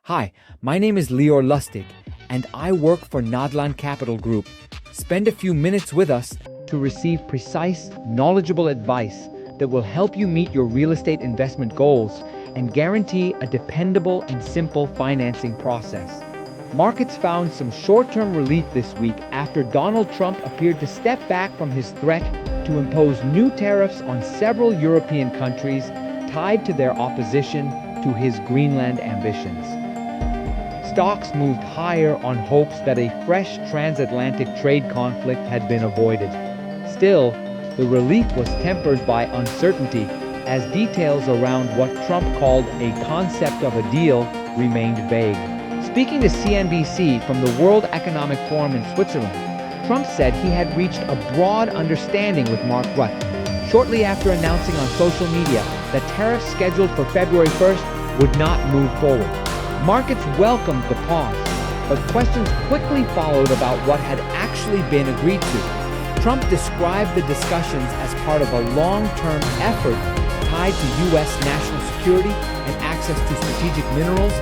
Hi, my name is Lior Lustig, and I work for Nadlan Capital Group. Spend a few minutes with us to receive precise, knowledgeable advice that will help you meet your real estate investment goals and guarantee a dependable and simple financing process. Markets found some short-term relief this week after Donald Trump appeared to step back from his threat to impose new tariffs on several European countries tied to their opposition to his Greenland ambitions. Stocks moved higher on hopes that a fresh transatlantic trade conflict had been avoided. Still, the relief was tempered by uncertainty as details around what Trump called a concept of a deal remained vague. Speaking to CNBC from the World Economic Forum in Switzerland, Trump said he had reached a broad understanding with Mark Rutte shortly after announcing on social media that tariffs scheduled for February 1st would not move forward. Markets welcomed the pause, but questions quickly followed about what had actually been agreed to. Trump described the discussions as part of a long-term effort tied to U.S. national security and access to strategic minerals,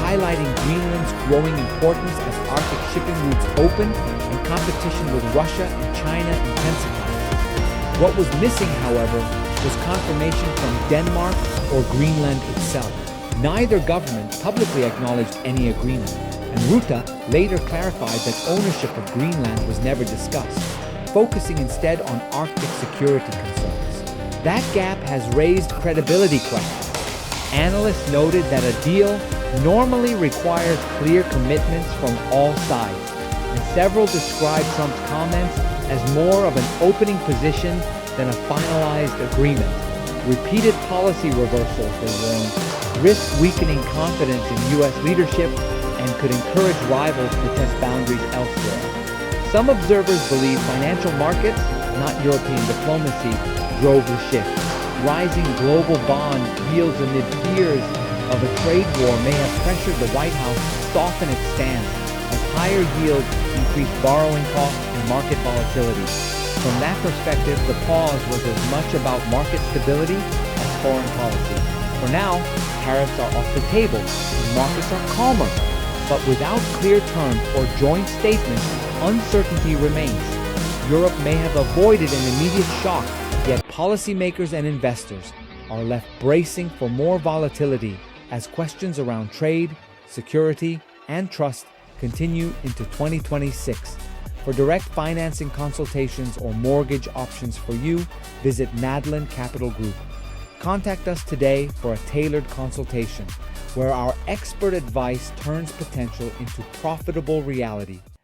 highlighting Greenland's growing importance as Arctic shipping routes open and competition with Russia and China intensifies. What was missing, however, was confirmation from Denmark or Greenland itself. Neither government publicly acknowledged any agreement, and Rutte later clarified that ownership of Greenland was never discussed, focusing instead on Arctic security concerns. That gap has raised credibility questions. Analysts noted that a deal normally requires clear commitments from all sides, and several described Trump's comments as more of an opening position than a finalized agreement. Repeated policy reversals, they warned, risk weakening confidence in U.S. leadership and could encourage rivals to test boundaries elsewhere. Some observers believe financial markets, not European diplomacy, drove the shift. Rising global bond yields amid fears of a trade war may have pressured the White House to soften its stance as higher yields increased borrowing costs and market volatility. From that perspective, the pause was as much about market stability as foreign policy. For now, tariffs are off the table and markets are calmer, but without clear terms or joint statements, uncertainty remains. Europe may have avoided an immediate shock, yet policymakers and investors are left bracing for more volatility as questions around trade, security, and trust continue into 2026. For direct financing consultations or mortgage options for you, visit Nadlan Capital Group. Contact us today for a tailored consultation, where our expert advice turns potential into profitable reality.